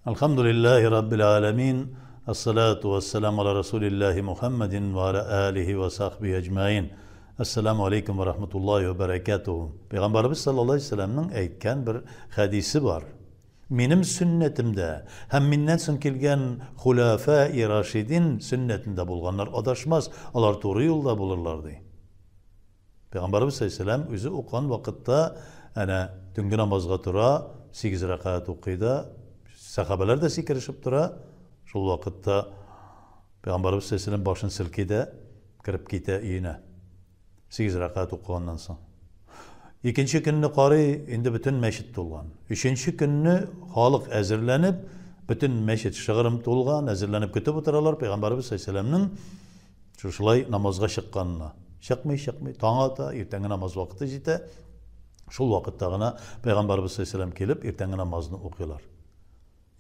Elhamdülillahi Rabbil alemin. Esselatu vesselamu ala Resulillahi Muhammedin ve ala alihi ve sahbihi ecmain. Esselamu aleyküm ve rahmetullahi ve berekatuhu. Peygamberimiz sallallahu aleyhi ve sellem'nin aytgan bir hadisi var. Benim sünnetimde hem minnet soň kelgen Hulafai Raşidin sünnetinde bulganlar adaşmaz. Alar toğry yolda bulurlar diye. Peygamberimiz sallallahu aleyhi ve sellem özü okuyan vakitte ana tüngi namazga tura 8 rakat okuyda. Sahabeler de sikirişip tura. Şol vakitte Peygamberimiz sallallahu aleyhi ve sellem başını silkide kirip gite yine 8 rakat okugandan soň. İkinci gününü qari indi bütün meşit dolgan. Üçüncü gününü halık ezirlenip bütün meşit şığırım dolgan, ezirlenip kütüp oturalar Peygamberimiz sallallahu aleyhi ve sellem'nin şuşulay namazga şıkkanına. Şıkmay, taň ata, erteňe namaz vakti jite. Şol vakitda gana Peygamberimiz sallallahu aleyhi ve sellem kelip erteňe namazını okuyorlar.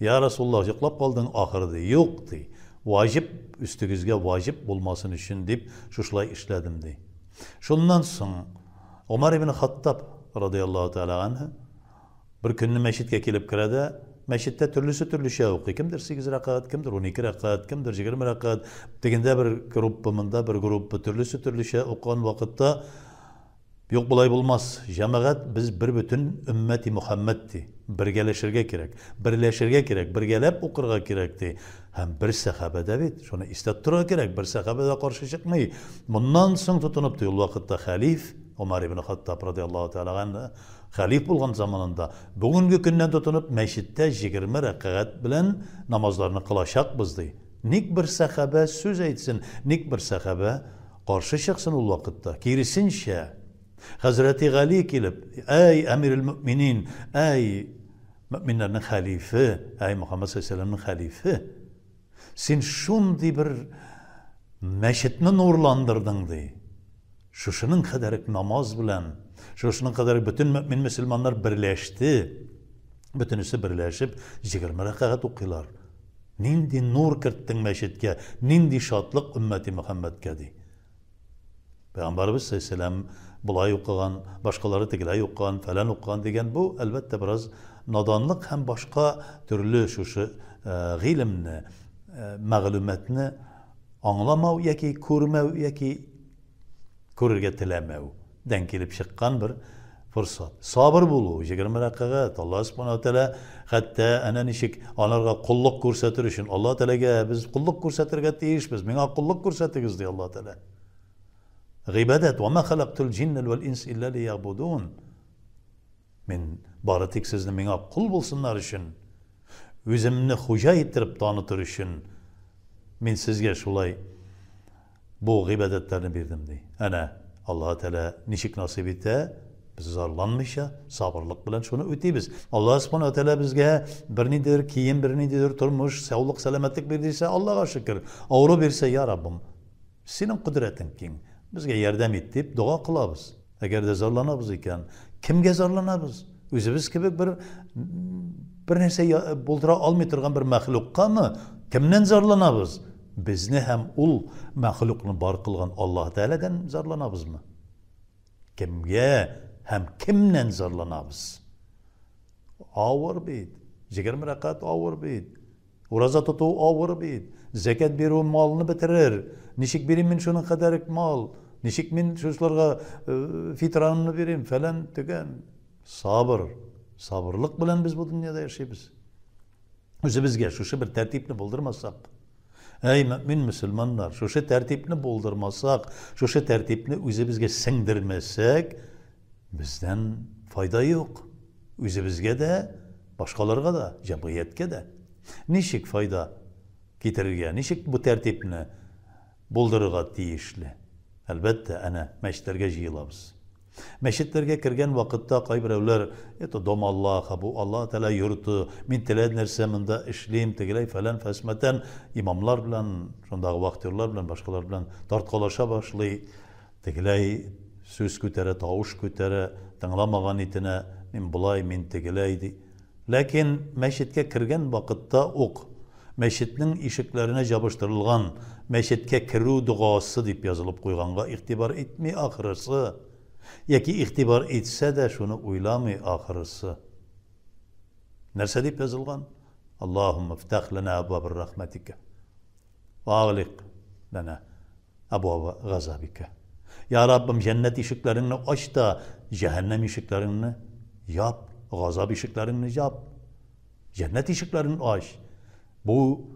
Ya Resulullah ýyklap kaldyň ahyrdy. Ýok di. Wajib üstügizge wajib bolmasyn üçin dip şuşulay işledim di. Şondan soň Ömer ibn Hattab radıyallahu teala anhu bir günni meşitke kelip kirede. Meşitte türlüsü okuy. Kimdir 8 rakat, kimdir 12 rakat, kimdir 20 rakat. Deginde bir grupymynda bir grup türlüsü okugan vakitda yok bulay bulmaz. Jemaat biz bir bütün ümmeti Muhammeddi. Birgeleşirge kerek. Birleşirge kerek. Birgelep okurga kerekdi. Hem bir sahabede bit. Şunu istet tura kerek. Bir sahabede karşı çıkmay. Bundan soň tutunup ol vakitte halif Ömer ibn Hattab radıyallahu teala anhu halif bolgan zamanında bugünkü günden tutunup meşitte 20 rakat bilen namazlarını kılaşakbız di. Nik bir sahabe söz aytsin, nik bir sahabe karşı çıksın ol vakitte. Kirisinçe Hazreti Ali kelip, ey emiril müminin, ey müminlerin halife, ey Muhammed sallallahu aleyhi ve sellem'in halife, sen şundi bir meşitni nurlandırdın di. Şuşunun kadarık namaz bilen, şuşunun kadarık bütün mümin Müslümanlar birleşti. Bütünüsü birleşip 20 rakat okuyorlar. Nindi nur kirttin meşitke, nindi şatlık ümmeti Muhammed'ke di. Peygamberimiz sallallahu aleyhi ve sellem bulay okugan, başkaları tegilay okugan, falan okugan degen bu elbette biraz nadanlık hem başka türlü şuşu gilimni, mağlumatni anlamav yaki kurmav yaki körürge tilemev. Den kelip şıkkan bir fırsat. Sabır bulu. 20 rakat. Allah subhanahu teala hatta ana nişik anarga kulluk көрсәтер üçün Allah teala'ga biz kulluk көрсәтергә tiyişmiz. Mena kulluk көрсәтегез di Allah teala. Gibadet ve ma halaqtul jinne vel ins illa liya'budun. Men baratik sizni mena kul bulsunlar üçün. Özümni hoja ettirip tanıtır üçün men sizge şulay bu gibadetlerini birdim di. Ana Allah Teala nişik nasip etse biz zarlanmışa sabırlık bilen şunu öteybiz. Allah subhanahu teala bizge bir nidir kiyim, bir nidir turmuş, sağlık, selametlik berdiyse Allah'a şükür. Avru berse ya Rabbim senin kudretin kin. Bizge yardım et deyip dua kılabız. Eğer de zarlanabız iken kimge zarlanabız? Özümüz gibi bir neyse buldura almay turgan bir mahlukka mı? Kimden zarlanabız? Bizni hem ul mahlukni bar kılgan Allah Teala'dan zarlanabız mı? Kimge hem kimden zarlanabız? Ağır beyt. 20 rakat ağır beyt. Uraza tutu ağır beyt. Zekat beru malını bitirir. Nişik berim min şunun kadarık mal. Nişik min şuşlarga fitranını berim falan tüken. Sabır. Sabırlık bilen biz bu dünyada yaşayız. Özümüzge şuşu bir tertipini buldurmazsak. Ey mümin Müslümanlar, şuşu tertipini buldurmasak, şuşu tertipini özümüzge singdirmezsek, bizden fayda yok. Özümüzge de, başkalarına da, cemiyetke de. Nişik fayda getirirge, nişik bu tertipini buldururga tiyişli. Elbette ana meşitlerge jiyilabız. Meşitlerge kirgen vakitte kaybirevler, dom Allah, bu Allah Teala yurtu, min tiled nerseminde işleyim, tegiley falan fesmeten imamlar bilen, şundağı vaktörler bilen, başkalar bilen tartkalaşa başlay, tegiley söz kütere, tavuş kütere, tanglamagan itine, min bulay, min tegileydi. Lakin meşitke kirgen vakitte ok, meşitnin işiklerine jabıştırılgan, meşitke kiru duası deyip yazılıp koyğanga ihtibar etmi ahırısı. Yaki ihtibar etse de şunu uylamay ahırısı. Nerse deyip yazılgan? Allahümme iftah lana abwab rahmetike ve ağliq lana abwab gazabike. Ya Rabbim cennet ışıklarını aç da cehennem ışıklarını yap, gazab ışıklarını yap. Cennet ışıklarını aç. Bu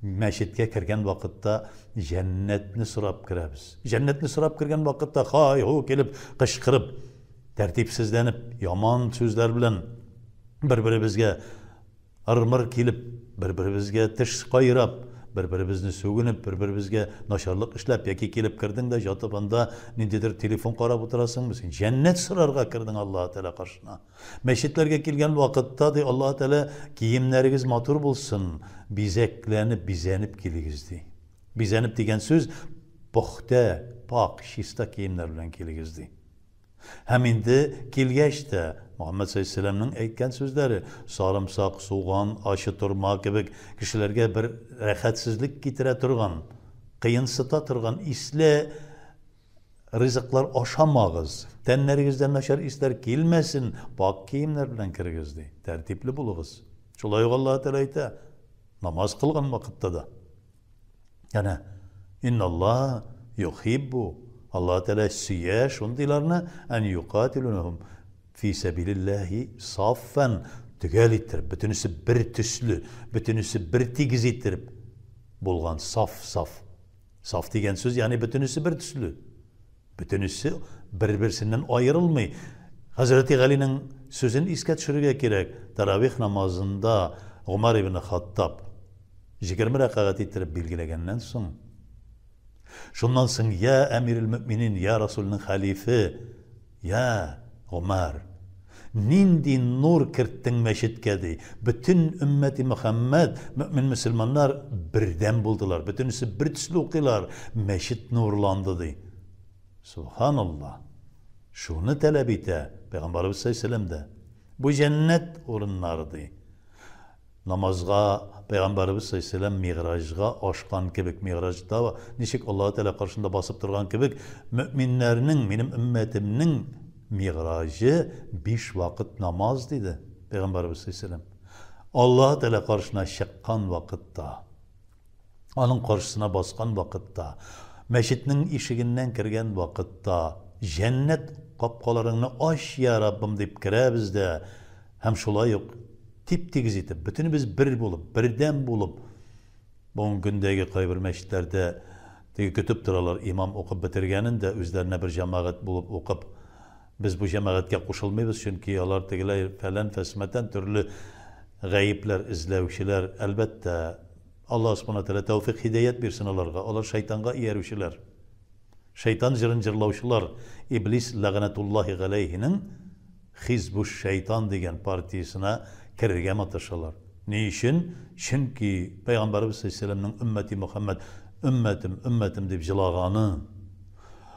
meşitke kirgen vakitte cennetni sırap kiremiz. Cennetni sırap kirgen vakitte hay hu kelip kışkırıp tertipsizlenip yaman sözler bilen bir-birimizge ırmır kelip bir-birimizge tish qayrap bir-birimizni sögünüp bir-birimizge naşarlık işlep yaki kelip kirdin de jatıp anda nindedir telefon qarab oturasın mısın? Cennet sırarga kirdin Allah Teala karşına. Meşitlerge kelgen vakitte de Allah Teala kiyimlerigiz matur bulsun. Bizeklenip bizenip keligizdi. Bizenip degen söz puxta, pak, şista kiyimler bilen keligizdi. Hem indi kelgeçte Muhammed Aleyhisselam'ın aytgan sözleri sarımsak, soğan, aşı turma gibi kişilerge bir rahatsızlık getire turgan, kıyınsıta turgan isle rızıklar aşamağız. Tenlerigizden naşar isler kelmesin. Pak kiyimler bilen kirgizdi. Tertipli buluguz. Şolay Allah Teala ayta. Namaz kılgan vakitte da. Yani innallah yuhibbu Allah Teala siye şundilarını en yuqatilunhum fi sebilillahi saffen tügel ettirip, bütünüsü bir tüslü, bütünüsü bir tigiz ettirip bulgan saf. Saf degen söz yani bütünüsü bir tüslü. Bütünüsü birbirsinden ayrılmay. Hazreti Ali'nin sözünü iske düşürüge gerek. Taravih namazında Umar ibn Hattab 20 rakaat ettirip bilgilegenden soň şundan soň ya Emiril Müminin ya Resulünün halife ya Umar nindi nur kirttin meşitke di. Bütün ümmeti Muhammed mümin Müslümanlar birden buldular. Bütünüsü bir tüslü okuyorlar. Meşit nurlandı di. Subhanallah. Şunu talep ete Peygamberimiz sallallahu aleyhi ve sellem de bu cennet orunlardı. Namazga Peygamberimiz sallallahu aleyhi ve sellem miğrajga aşkan kibik miğrajda nişik Allah Teala karşında basıp durgan kibik müminlerinin benim ümmetimnin miğrajı 5 vakit namaz dedi Peygamberimiz sallallahu aleyhi ve sellem. Allah Teala karşına şıkkan vakitte onun karşısına baskan vakitte meşitnin işiginden kirgen vakitte cennet kapkalarını aç ya Rabbim deyip kiremiz de hem şolay yok tip tigiz etip bütünümiz bir bulup birden bulup bugün gündeki kayber meşitlerde kütüp duralar imam okup bitirgenin de özlerine bir cemaat bulup okup biz bu cemaatke koşulmayız çünkü onlar tegiler falan fesmeten türlü gayipler izlevşiler elbette Allah subhanahu teala tevfik hidayet versin onlarga. Onlar şeytanga iyerüşiler. Şeytan jırıncırlavşılar. İblis lagnetullahi aleyhinin Hizbuş Şeytan degen partisine kirge matışalar. Ne için? Çünkü Peygamberimiz sallallahu aleyhi ve sellem'nin ümmeti Muhammed ümmetim deyip jılağanı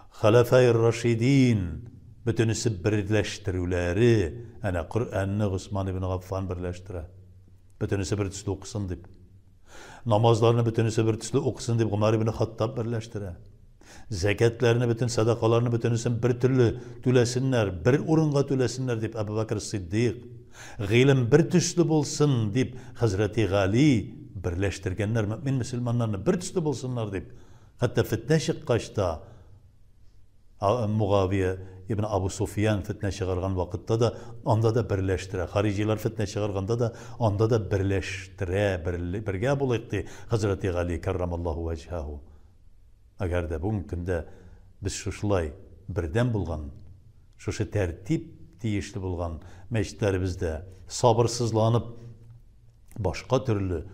Halefay-ı Raşidin bütünüsü birleştirüleri yani Kur'an'ı Osman ibn Affan birleştire. Bütünüsü bir tüslü okusun deyip namazlarını bütünüsü bir tüslü okusun deyip Umar ibn Hattab birleştire. Zekatlarını bütün sadakalarını bütünüsün bir türlü tülesinler, bir urunga tülesinler deyip Ebu Bakır Siddiq. G'ilim bir tüslü bulsun deyip Hazreti Gali birleştirgenler mümin Müslümanlarını bir tüslü bulsunlar deyip hatta fitne şıkkaşta Mugaviye İbn Abu Sufyan fitne çıkargan vakitte da onda da birleştire. Hariciler fitne çıkarganda da onda da birleştire. Birge bulayıktı Hazreti Gali kerramallahu vecihahu. Agar da bugün günde biz şuşulay birden bulgan, şuşu tertip deyişli bulgan meşitlerimizde sabırsızlanıp başka türlü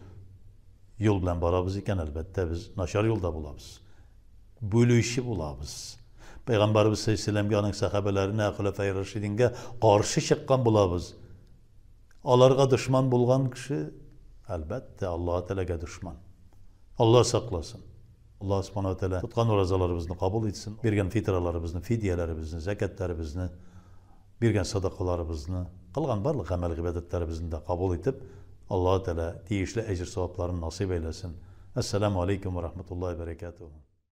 yol bilen barabız iken elbette biz naşar yolda bulabız. Bölüşü bulabız. Peygamberimiz sallallahu aleyhi ve sellem'e onun sahabelerine, Hulefai Raşidin'e karşı çıkan bulabız. Onlarga düşman bulgan kişi elbette Allah-u Teala'ya düşman. Allah saklasın. Allah subhanahu teala tutkan orazalarımızı kabul etsin. Birgen fitralarımızı, fidyelerimizi, zekatlarımızı, birgen sadakalarımızı, kılgan barlık amel ibadetlerimizi de kabul edip Allah-u Teala deyişli ecir sevaplarını nasip eylesin. Esselamu aleyküm ve rahmetullahi ve berekatuhu.